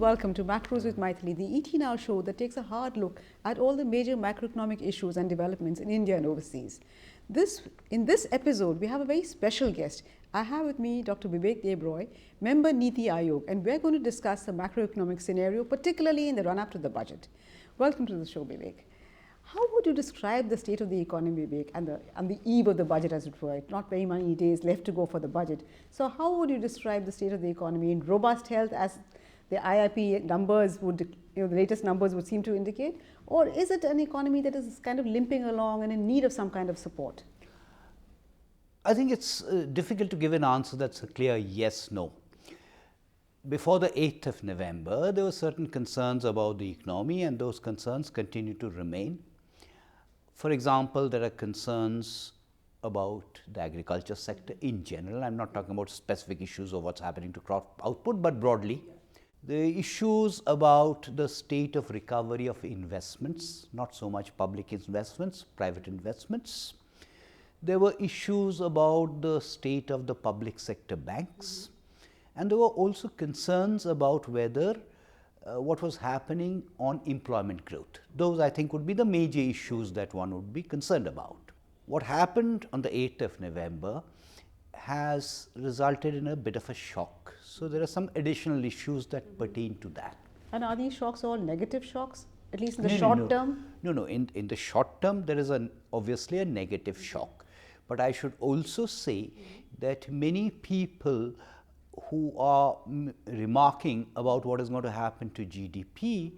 welcome to Macros with Mythili, the ET Now show that takes a hard look at all the major macroeconomic issues and developments in India and overseas. In this episode, we have a very special guest. I have with me Dr. Vivek Debroy, member Niti Aayog, and we're going to discuss the macroeconomic scenario, particularly in the run-up to the budget. Welcome to the show, Vivek. How would you describe the state of the economy, Vivek, on the eve of the budget, as it were? Not very many days left to go for the budget. So how would you describe the state of the economy in robust health, as the IIP numbers would, the latest numbers would seem to indicate? Or is it an economy that is kind of limping along and in need of some kind of support? I think it's difficult to give an answer that's a clear yes, no. Before the 8th of November, there were certain concerns about the economy, and those concerns continue to remain. For example, there are concerns about the agriculture sector in general. I'm not talking about specific issues of what's happening to crop output, but broadly. The issues about the state of recovery of investments, not so much public investments, private investments. There were issues about the state of the public sector banks. And there were also concerns about whether what was happening on employment growth. Those, I think, would be the major issues that one would be concerned about. What happened on the 8th of November has resulted in a bit of a shock. So there are some additional issues that pertain to that. And are these shocks all negative shocks, at least in the short term? No. In the short term, there is obviously a negative shock. But I should also say that many people who are remarking about what is going to happen to GDP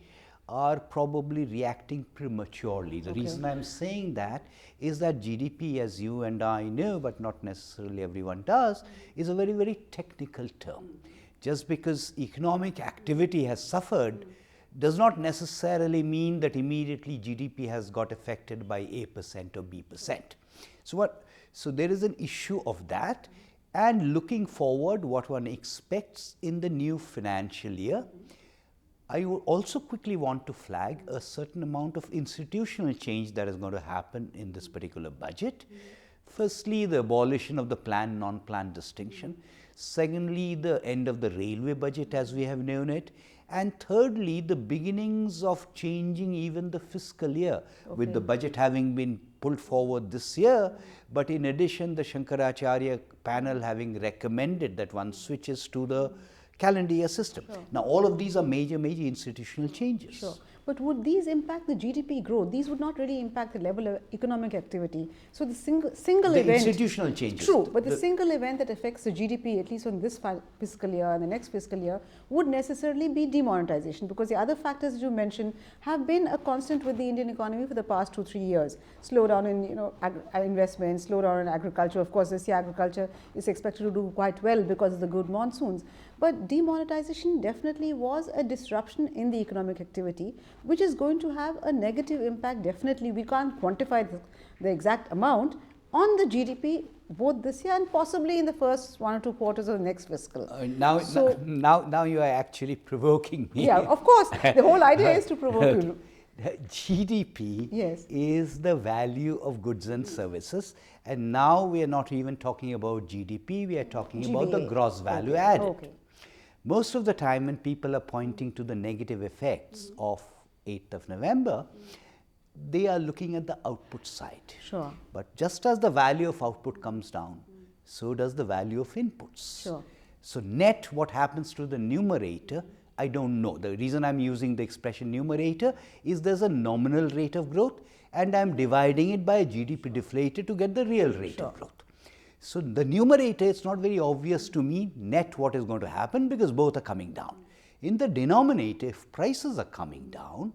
are probably reacting prematurely. The reason I'm saying that is that GDP, as you and I know, but not necessarily everyone does, is a very, very technical term. Just because economic activity has suffered does not necessarily mean that immediately GDP has got affected by A% or B%. So there is an issue of that. And looking forward, what one expects in the new financial year, I would also quickly want to flag a certain amount of institutional change that is going to happen in this particular budget. Firstly, the abolition of the planned non-planned distinction. Secondly, the end of the railway budget as we have known it. And thirdly, the beginnings of changing even the fiscal year, with the budget having been pulled forward this year. But in addition, the Shankaracharya panel having recommended that one switches to the calendar year system. Now, all of these are major institutional changes. Sure. But would these impact the GDP growth? These would not really impact the level of economic activity. So the single event… The institutional changes. True, but the single event that affects the GDP, at least on this fiscal year and the next fiscal year, would necessarily be demonetization, because the other factors you mentioned have been a constant with the Indian economy for the past 2-3 years. Slowdown in investments, slowdown in agriculture. Of course, this year agriculture is expected to do quite well because of the good monsoons. But demonetization definitely was a disruption in the economic activity, which is going to have a negative impact. Definitely, we can't quantify the exact amount on the GDP both this year and possibly in the first 1 or 2 quarters of the next fiscal. Now you are actually provoking me. Yeah, of course. The whole idea is to provoke you. GDP is the value of goods and services, and now we are not even talking about GDP, we are talking about the gross value added. Most of the time when people are pointing to the negative effects of 8th of November, they are looking at the output side. Sure. But just as the value of output comes down, so does the value of inputs. Sure. So net, what happens to the numerator, I don't know. The reason I'm using the expression numerator is there's a nominal rate of growth and I'm dividing it by a GDP deflator to get the real rate of growth. So the numerator, it's not very obvious to me net what is going to happen, because both are coming down. In the denominator, if prices are coming down,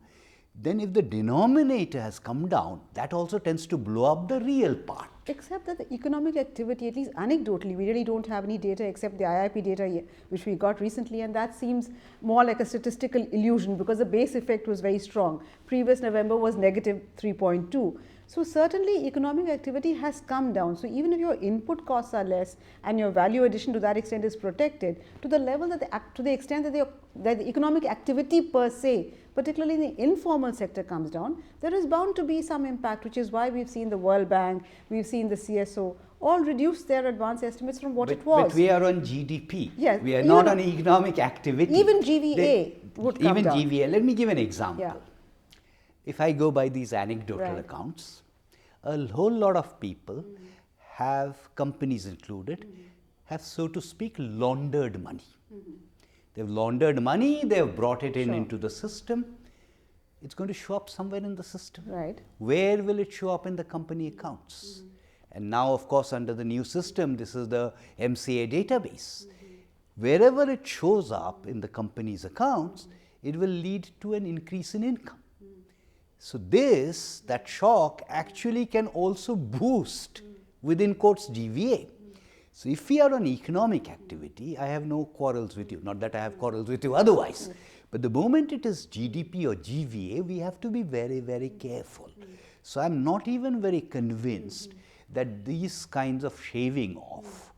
then if the denominator has come down, that also tends to blow up the real part. Except that the economic activity, at least anecdotally, we really don't have any data except the IIP data which we got recently, and that seems more like a statistical illusion because the base effect was very strong. Previous November was negative 3.2. So certainly economic activity has come down. So even if your input costs are less and your value addition to that extent is protected, to the level that to the extent that the economic activity per se, particularly in the informal sector, comes down, there is bound to be some impact, which is why we've seen the World Bank, we've seen the CSO all reduce their advance estimates from what it was. But we are on GDP. Yes, We are not on economic activity. Even GVA would come down. Even GVA. Let me give an example. Yeah. If I go by these anecdotal Right. accounts, a whole lot of people have, companies included, have, so to speak, laundered money. They've laundered money, they've brought it in Sure. into the system. It's going to show up somewhere in the system. Right. Where will it show up in the company accounts? And now, of course, under the new system, this is the MCA database. Wherever it shows up in the company's accounts, it will lead to an increase in income. So that shock actually can also boost, within quotes, GVA. So if we are on economic activity, I have no quarrels with you, not that I have quarrels with you otherwise. But the moment it is GDP or GVA, we have to be very, very careful. So I'm not even very convinced that these kinds of shaving off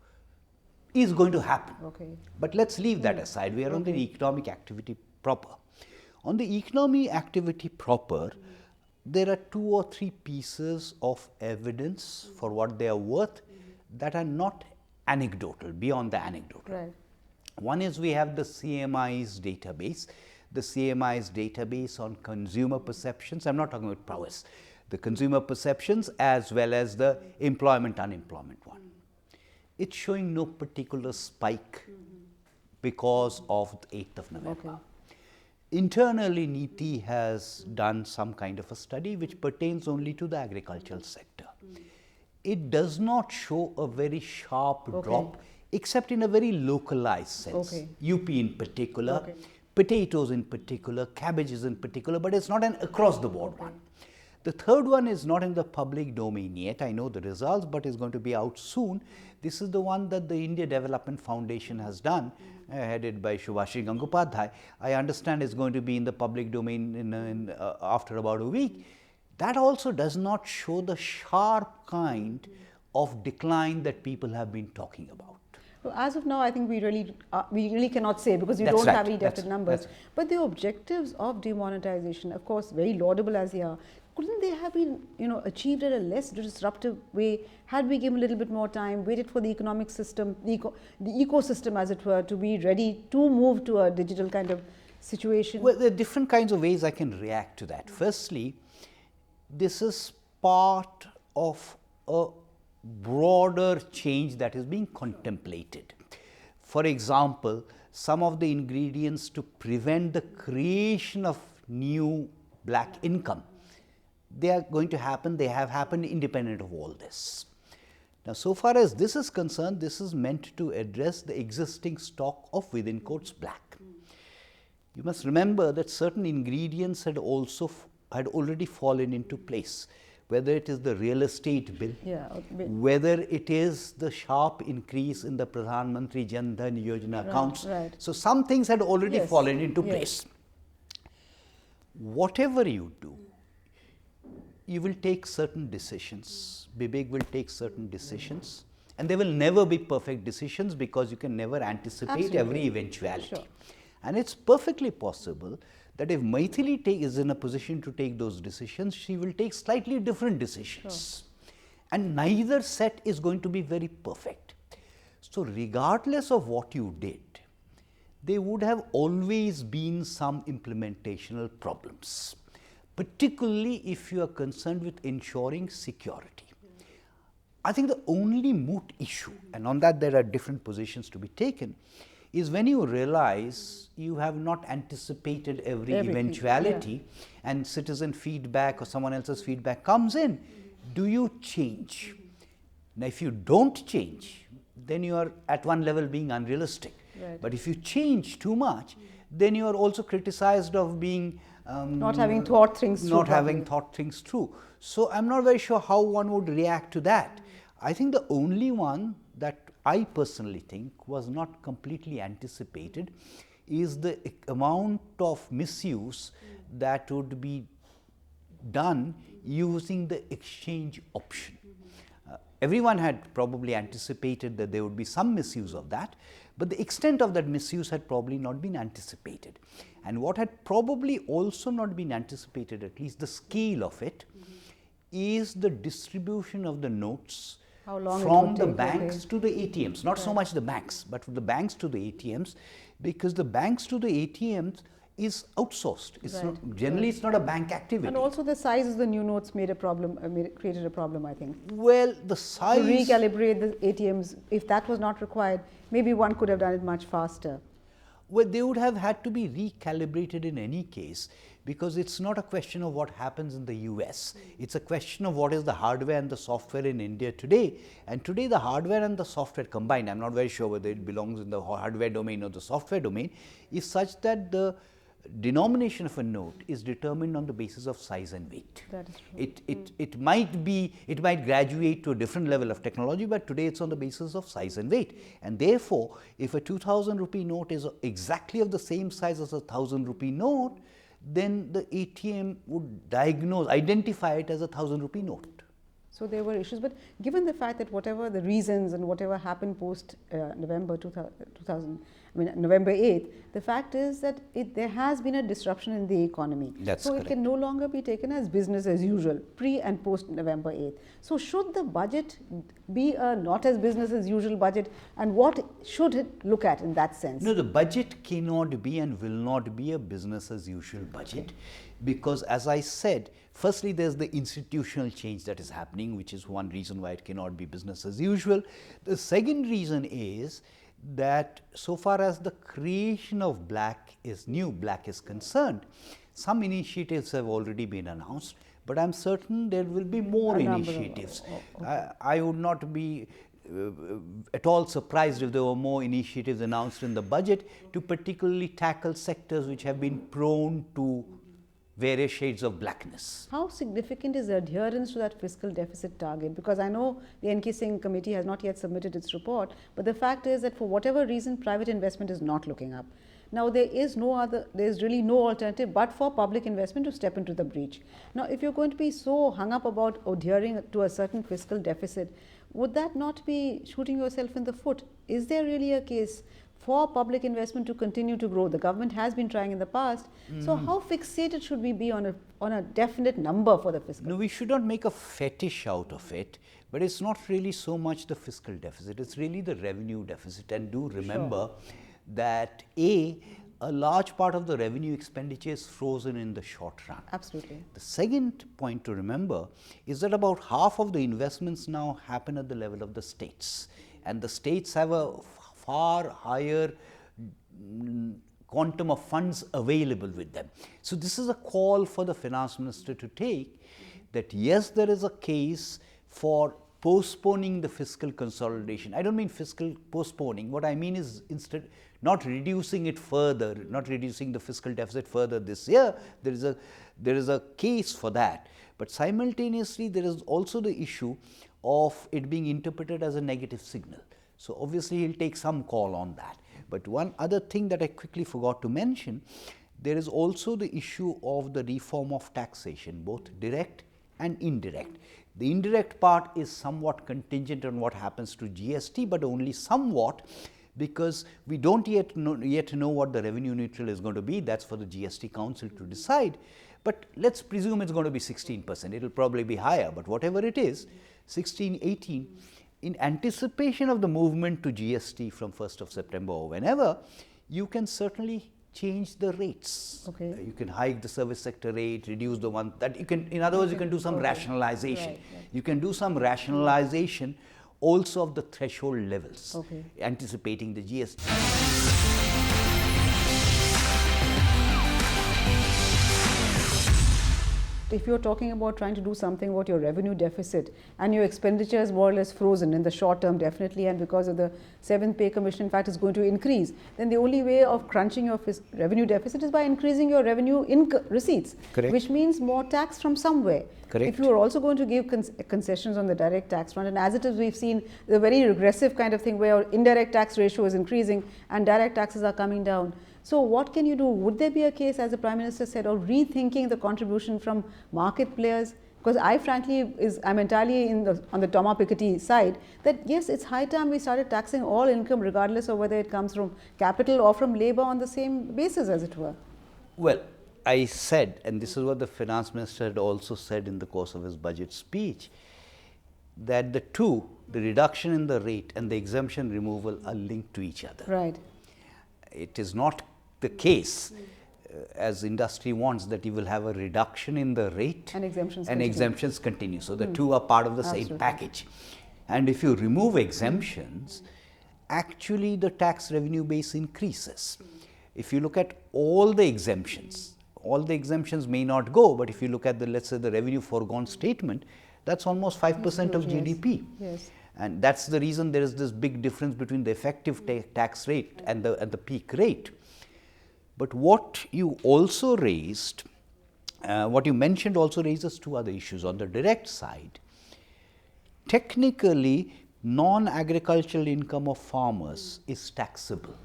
is going to happen. Okay. But let's leave that aside. We are on the economic activity proper. On the economic activity proper, there are 2 or 3 pieces of evidence for what they are worth that are not anecdotal, beyond the anecdotal. Right. One is we have the CMI's database, the CMI's database on consumer perceptions. I'm not talking about prowess. The consumer perceptions as well as the employment-unemployment one. It's showing no particular spike because of the 8th of November. Okay. Internally, NITI has done some kind of a study which pertains only to the agricultural sector. It does not show a very sharp drop, except in a very localized sense. UP in particular, potatoes in particular, cabbages in particular, but it's not an across the board one. The third one is not in the public domain yet. I know the results, but it's going to be out soon. This is the one that the India Development Foundation has done, headed by Subhashri Gangopadhyay. I understand it's going to be in the public domain after about a week. That also does not show the sharp kind of decline that people have been talking about. So as of now, I think we really cannot say, because we That's don't right. have any definite That's numbers. right. But the objectives of demonetization, of course, very laudable as they are, couldn't they have been, achieved in a less disruptive way had we given a little bit more time, waited for the economic system, the ecosystem, as it were, to be ready to move to a digital kind of situation? Well, there are different kinds of ways I can react to that. Firstly, this is part of a broader change that is being contemplated. For example, some of the ingredients to prevent the creation of new black income, they are going to happen, they have happened independent of all this. Now, so far as this is concerned, this is meant to address the existing stock of, within quotes, black. You must remember that certain ingredients had already fallen into place, whether it is the real estate bill, whether it is the sharp increase in the Pradhan Mantri Jan Dhan Yojana accounts. Right. So some things had already fallen into place. Whatever you do, you will take certain decisions. BBIG will take certain decisions, and there will never be perfect decisions because you can never anticipate every eventuality. Sure. And it's perfectly possible that if Mythili is in a position to take those decisions, she will take slightly different decisions. Sure. And neither set is going to be very perfect. So regardless of what you did, there would have always been some implementational problems, particularly if you are concerned with ensuring security. I think the only moot issue, and on that there are different positions to be taken, is when you realize you have not anticipated everything, eventuality, and citizen feedback or someone else's feedback comes in, do you change? Now, if you don't change, then you are at one level being unrealistic. Right. But if you change too much, then you are also criticized of being not having thought things through. Not having thought things through. So I'm not very sure how one would react to that. I think the only one that I personally think was not completely anticipated is the amount of misuse that would be done using the exchange option. Everyone had probably anticipated that there would be some misuse of that, but the extent of that misuse had probably not been anticipated. And what had probably also not been anticipated, at least the scale of it, is the distribution of the notes from the banks to the ATMs, not so much the banks, but from the banks to the ATMs, because the banks to the ATMs is outsourced. It's not, generally it's not a bank activity. And also the size of the new notes made a problem, created a problem, I think. Well, the size... To recalibrate the ATMs, if that was not required, maybe one could have done it much faster. Well, they would have had to be recalibrated in any case, because it's not a question of what happens in the US. It's a question of what is the hardware and the software in India today. And today the hardware and the software combined, I'm not very sure whether it belongs in the hardware domain or the software domain, is such that the denomination of a note is determined on the basis of size and weight. That is true. It might graduate to a different level of technology, but today it's on the basis of size and weight. And therefore, if a 2000 rupee note is exactly of the same size as a 1000 rupee note, then the ATM would identify it as a 1000 rupee note. So there were issues, but given the fact that whatever the reasons and whatever happened post November 8th, the fact is that there has been a disruption in the economy. That's so correct. It can no longer be taken as business as usual, pre and post November 8th. So should the budget be a not as business as usual budget, and what should it look at in that sense? No, the budget cannot be and will not be a business as usual budget, because as I said, firstly there's the institutional change that is happening, which is one reason why it cannot be business as usual. The second reason is that so far as the creation of black is concerned, some initiatives have already been announced, but I'm certain there will be more initiatives. I would not be at all surprised if there were more initiatives announced in the budget to particularly tackle sectors which have been prone to various shades of blackness. How significant is the adherence to that fiscal deficit target? Because I know the N.K. Singh committee has not yet submitted its report, but the fact is that for whatever reason, private investment is not looking up. Now, there is really no alternative but for public investment to step into the breach. Now, if you're going to be so hung up about adhering to a certain fiscal deficit, would that not be shooting yourself in the foot? Is there really a case for public investment to continue to grow? The government has been trying in the past. So how fixated should we be on a definite number for the fiscal? No, we should not make a fetish out of it, but it's not really so much the fiscal deficit, it's really the revenue deficit. And do remember that a large part of the revenue expenditure is frozen in the short run. Absolutely. The second point to remember is that about half of the investments now happen at the level of the states, and the states have a far higher quantum of funds available with them. So this is a call for the finance minister to take, that yes, there is a case for postponing the fiscal consolidation. I don't mean fiscal postponing. What I mean is instead not reducing it further, not reducing the fiscal deficit further this year. There is a case for that. But simultaneously, there is also the issue of it being interpreted as a negative signal. So obviously, he'll take some call on that. But one other thing that I quickly forgot to mention, there is also the issue of the reform of taxation, both direct and indirect. The indirect part is somewhat contingent on what happens to GST, but only somewhat, because we don't yet know what the revenue neutral is going to be. That's for the GST Council to decide. But let's presume it's going to be 16%. It will probably be higher, but whatever it is, 16, 18, in anticipation of the movement to GST from 1st of September or whenever, you can certainly change the rates. Okay. You can hike the service sector rate, reduce the one that you can, in other words, you can do some rationalization. Right. You can do some rationalization also of the threshold levels, Okay. anticipating the GST. If you're talking about trying to do something about your revenue deficit and your expenditure is more or less frozen in the short term, definitely, and because of the 7th pay commission, in fact, is going to increase, then the only way of crunching your revenue deficit is by increasing your revenue receipts, Correct. which means more tax from somewhere. Correct. If you are also going to give concessions on the direct tax front, and as it is, we've seen the very regressive kind of thing where indirect tax ratio is increasing and direct taxes are coming down. So what can you do? Would there be a case, as the Prime Minister said, of rethinking the contribution from market players? Because I frankly I'm entirely on the Thomas Piketty side, that yes, it's high time we started taxing all income regardless of whether it comes from capital or from labor on the same basis, as it were. Well, I said, and this is what the finance minister had also said in the course of his budget speech, that the two, the reduction in the rate and the exemption removal, are linked to each other. Right. It is not the case as industry wants that you will have a reduction in the rate and exemptions continue. So the two are part of the same package. And if you remove exemptions, actually the tax revenue base increases. If you look at all the exemptions may not go, but if you look at the, let's say, the revenue foregone statement, that's almost 5% of GDP. Yes. And that's the reason there is this big difference between the effective tax rate and the peak rate. But what you also raised, what you mentioned also raises two other issues. On the direct side, technically, non-agricultural income of farmers is taxable.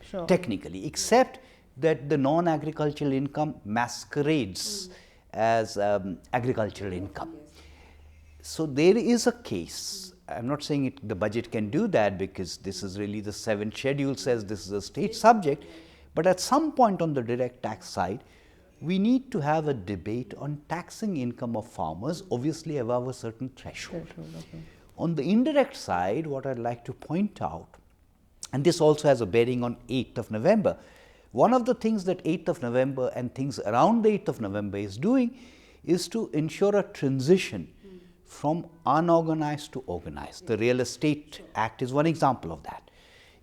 Sure. Technically, except that the non-agricultural income masquerades as agricultural income. So there is a case. I'm not saying the budget can do that, because this is really the 7th schedule says this is a state subject. But at some point on the direct tax side, we need to have a debate on taxing income of farmers, obviously above a certain threshold. Okay. On the indirect side, what I'd like to point out, and this also has a bearing on 8th of November, one of the things that 8th of November and things around the 8th of November is doing is to ensure a transition from unorganized to organized. The Real Estate Act is one example of that.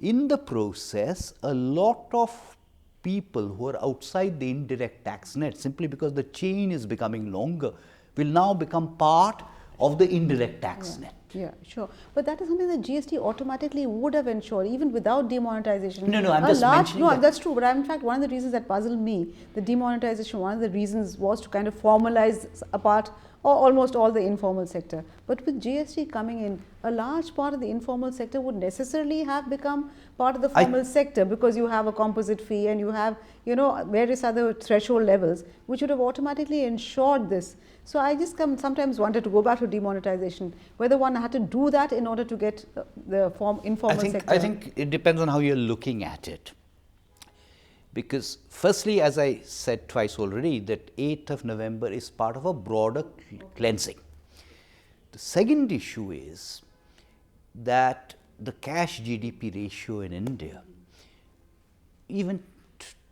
In the process, a lot of people who are outside the indirect tax net, simply because the chain is becoming longer, will now become part of the indirect tax net. Yeah, sure. But that is something that GST automatically would have ensured, even without demonetization. No, I'm just mentioning that. That's true. But in fact, one of the reasons that puzzled me, the demonetization, one of the reasons was to kind of formalize a part or almost all the informal sector. But with GST coming in, a large part of the informal sector would necessarily have become part of the formal sector, because you have a composite fee and you have, various other threshold levels, which would have automatically ensured this. So I just sometimes wanted to go back to demonetization, whether one had to do that in order to get the informal sector. I think it depends on how you're looking at it. Because firstly, as I said twice already, that 8th of November is part of a broader cleansing. The second issue is that the cash GDP ratio in India, even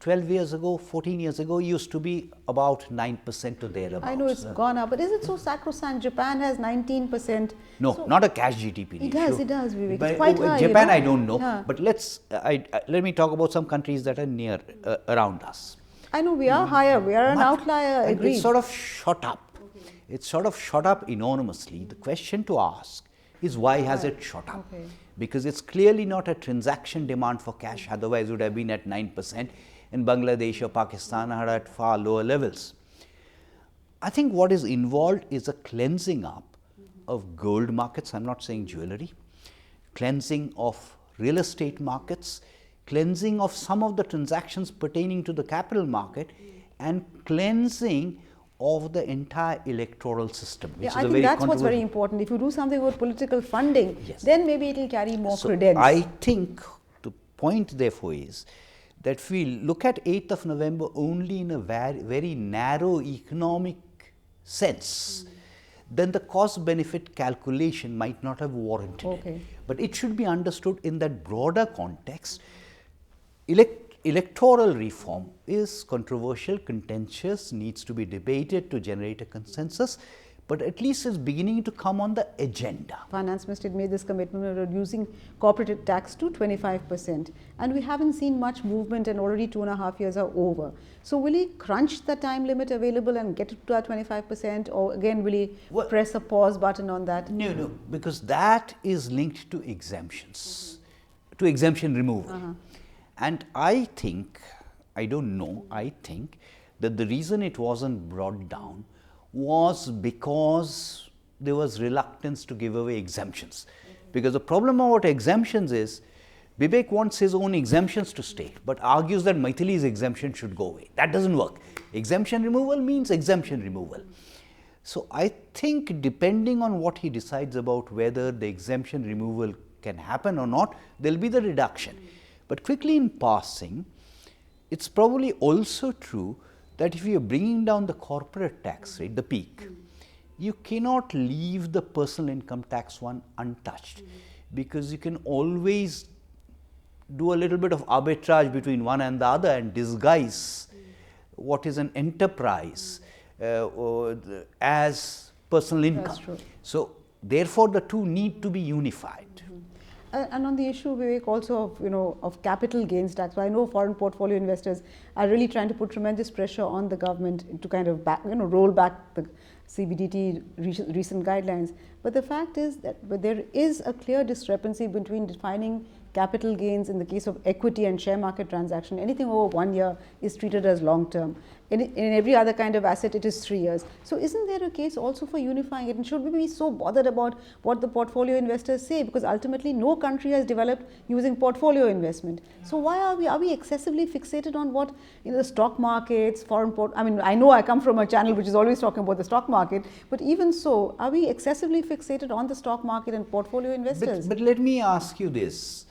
12 years ago, 14 years ago, used to be about 9% or thereabouts. I know it's gone up, but is it so sacrosanct? Japan has 19%. No, so not a cash GDP ratio. It does, Vivek. It's quite high. Japan, I don't know. Yeah. But let me talk about some countries that are near, around us. I know we are higher. We are an outlier, agreed. It's sort of shot up. Okay. It's sort of shot up enormously. The question to ask is, why has it shot up? Okay. Because it's clearly not a transaction demand for cash, otherwise it would have been at 9%. In Bangladesh or Pakistan are at far lower levels. I think what is involved is a cleansing up of gold markets, I'm not saying jewelry, cleansing of real estate markets, cleansing of some of the transactions pertaining to the capital market, and cleansing of the entire electoral system, which is I think that's what's very important. If you do something with political funding, then maybe it will carry more credence. I think the point therefore is that if we look at 8th of November only in a very narrow economic sense, then the cost-benefit calculation might not have warranted it. But it should be understood in that broader context. Electoral reform is controversial, contentious, needs to be debated to generate a consensus, but at least it's beginning to come on the agenda. Finance Minister made this commitment of reducing corporate tax to 25%, and we haven't seen much movement, and already 2.5 years are over. So will he crunch the time limit available and get it to that 25%, or again will he press a pause button on that? No, because that is linked to exemptions, to exemption removal. And I think that the reason it wasn't brought down was because there was reluctance to give away exemptions. Because the problem about exemptions is Vivek wants his own exemptions to stay, but argues that Mythili's exemption should go away. That doesn't work. Exemption removal means exemption removal. So I think depending on what he decides about whether the exemption removal can happen or not, there will be the reduction. But quickly in passing, it's probably also true that if you are bringing down the corporate tax rate, the peak, you cannot leave the personal income tax one untouched, because you can always do a little bit of arbitrage between one and the other and disguise what is an enterprise as personal income. That's true. So therefore, the two need to be unified. And on the issue, Vivek, also of capital gains tax, I know foreign portfolio investors are really trying to put tremendous pressure on the government to kind of roll back the CBDT recent guidelines. But the fact is that there is a clear discrepancy between defining capital gains in the case of equity and share market transaction. Anything over 1 year is treated as long term. In every other kind of asset, it is 3 years. So isn't there a case also for unifying it? And should we be so bothered about what the portfolio investors say? Because ultimately, no country has developed using portfolio investment. So why are we excessively fixated on what the stock markets, I know I come from a channel which is always talking about the stock market, but even so, are we excessively fixated on the stock market and portfolio investors? But let me ask you this,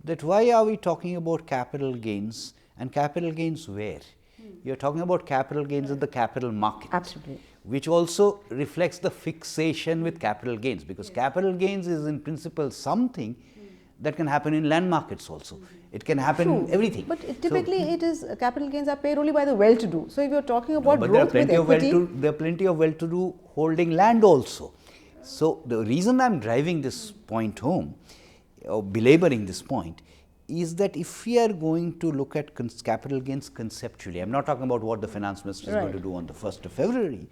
that why are we talking about capital gains, and capital gains where? You're talking about capital gains in the capital market. Absolutely. Which also reflects the fixation with capital gains, because capital gains is in principle something that can happen in land markets also. It can happen in everything. But typically it is capital gains are paid only by the well-to-do. So if you're talking about but growth with equity, there are plenty of well-to-do holding land also. So the reason I'm driving this point home, or belaboring this point, is that if we are going to look at capital gains conceptually, I'm not talking about what the finance minister is going to do on the 1st of February.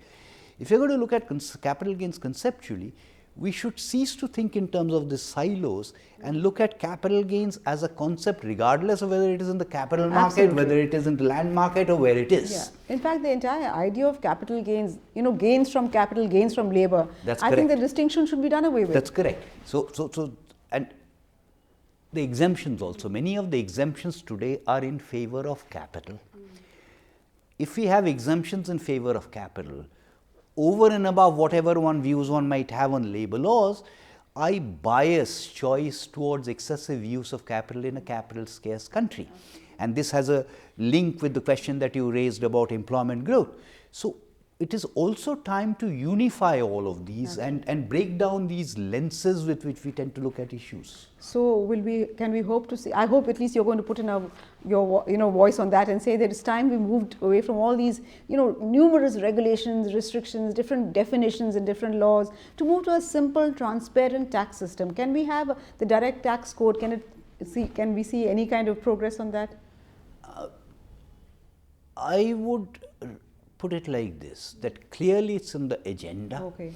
If you're going to look at capital gains conceptually, we should cease to think in terms of the silos and look at capital gains as a concept regardless of whether it is in the capital market, whether it is in the land market, or where it is. Yeah. In fact, the entire idea of capital gains, gains from capital, gains from labor, I think the distinction should be done away with. That's correct. And the exemptions also, many of the exemptions today are in favor of capital. If we have exemptions in favor of capital, over and above whatever views one might have on labor laws, I bias choice towards excessive use of capital in a capital scarce country. And this has a link with the question that you raised about employment growth. So it is also time to unify all of these and break down these lenses with which we tend to look at issues. So can we hope to see, I hope at least you're going to put in your voice on that and say that it's time we moved away from all these numerous regulations, restrictions, different definitions and different laws, to move to a simple, transparent tax system. Can we have the direct tax code? Can we see any kind of progress on that? I would put it like this, that clearly it's in the agenda. Okay.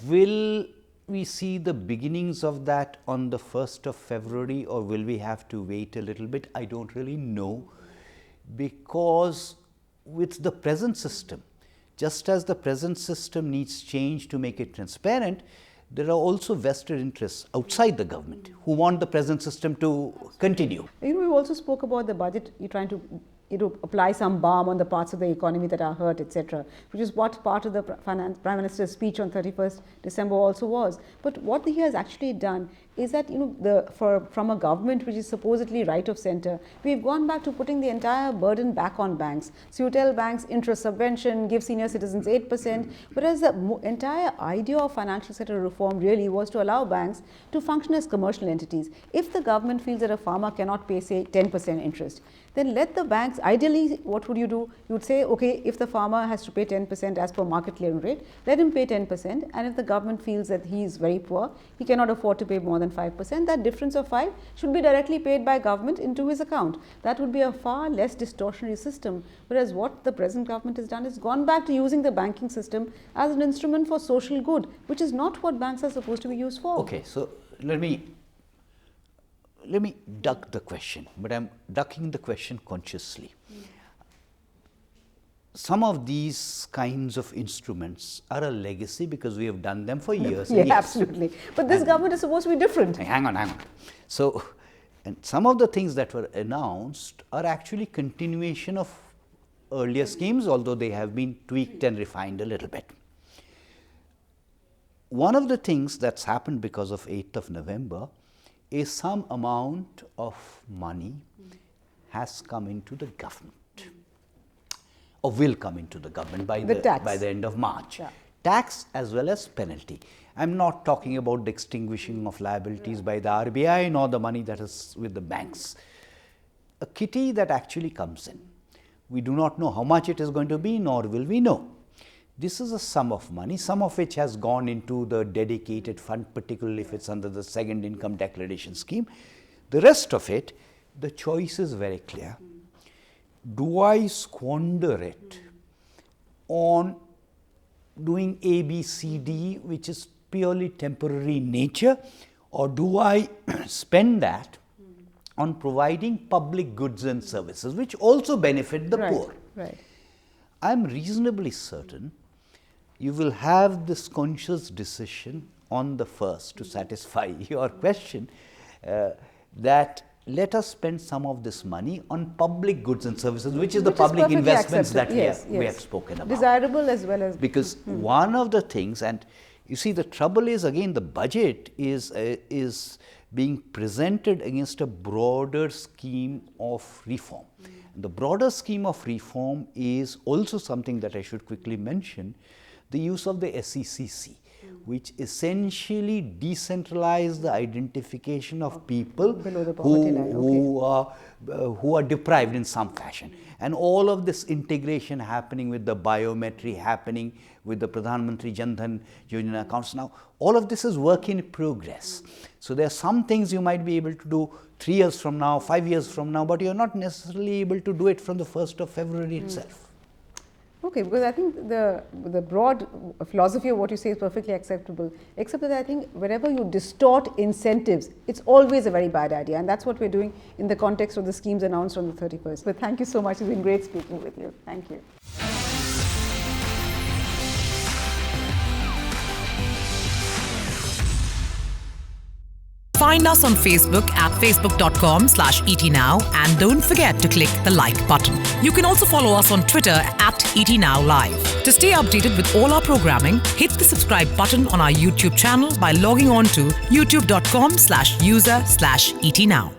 Will we see the beginnings of that on the 1st of February, or will we have to wait a little bit? I don't really know, because with the present system, just as the present system needs change to make it transparent, there are also vested interests outside the government who want the present system to continue. We also spoke about the budget. You're trying to apply some balm on the parts of the economy that are hurt, etc., which is what part of the Prime Minister's speech on 31st December also was. But what he has actually done is that from a government which is supposedly right of center, we've gone back to putting the entire burden back on banks. So you tell banks interest subvention, give senior citizens 8%, whereas the entire idea of financial sector reform really was to allow banks to function as commercial entities. If the government feels that a farmer cannot pay, say, 10% interest, then let the banks, ideally, what would you do? You would say, okay, if the farmer has to pay 10% as per market clearing rate, let him pay 10%, and if the government feels that he is very poor, he cannot afford to pay more than 5%, that difference of 5 should be directly paid by government into his account. That would be a far less distortionary system, whereas what the present government has done is gone back to using the banking system as an instrument for social good, which is not what banks are supposed to be used for. Okay, so let me duck the question, but I'm ducking the question consciously. some of these kinds of instruments are a legacy because we have done them for years and Yeah, years. absolutely. But this government is supposed to be different. Hang on. So, and some of the things that were announced are actually continuation of earlier schemes, although they have been tweaked and refined a little bit. One of the things that's happened because of 8th of November is some amount of money has come into the government, or will come into the government by the end of March. Yeah. Tax as well as penalty. I'm not talking about the extinguishing of liabilities by the RBI nor the money that is with the banks. A kitty that actually comes in. We do not know how much it is going to be, nor will we know. This is a sum of money, some of which has gone into the dedicated fund, particularly if it's under the second income declaration scheme. The rest of it, the choice is very clear. Do I squander it on doing A, B, C, D, which is purely temporary in nature, or do I spend that on providing public goods and services, which also benefit the poor? Right. I am reasonably certain you will have this conscious decision on the first to satisfy your question, that let us spend some of this money on public goods and services, which is the public investments that we have spoken about. Desirable as well as... Because one of the things, and you see, the trouble is, again, the budget is being presented against a broader scheme of reform. The broader scheme of reform is also something that I should quickly mention, the use of the SECC, which essentially decentralize the identification of people below the poverty line. Who are deprived in some fashion. And all of this integration happening with the biometry, happening with the Pradhan Mantri Jan Dhan Yojana accounts now, all of this is work in progress. So there are some things you might be able to do 3 years from now, 5 years from now, but you are not necessarily able to do it from the 1st of February itself. Okay, because I think the broad philosophy of what you say is perfectly acceptable, except that I think wherever you distort incentives, it's always a very bad idea, and that's what we're doing in the context of the schemes announced on the 31st. But thank you so much. It's been great speaking with you. Thank you. Find us on Facebook at facebook.com/etnow and don't forget to click the like button. You can also follow us on Twitter at etnowlive. To stay updated with all our programming, hit the subscribe button on our YouTube channel by logging on to youtube.com/user/etnow.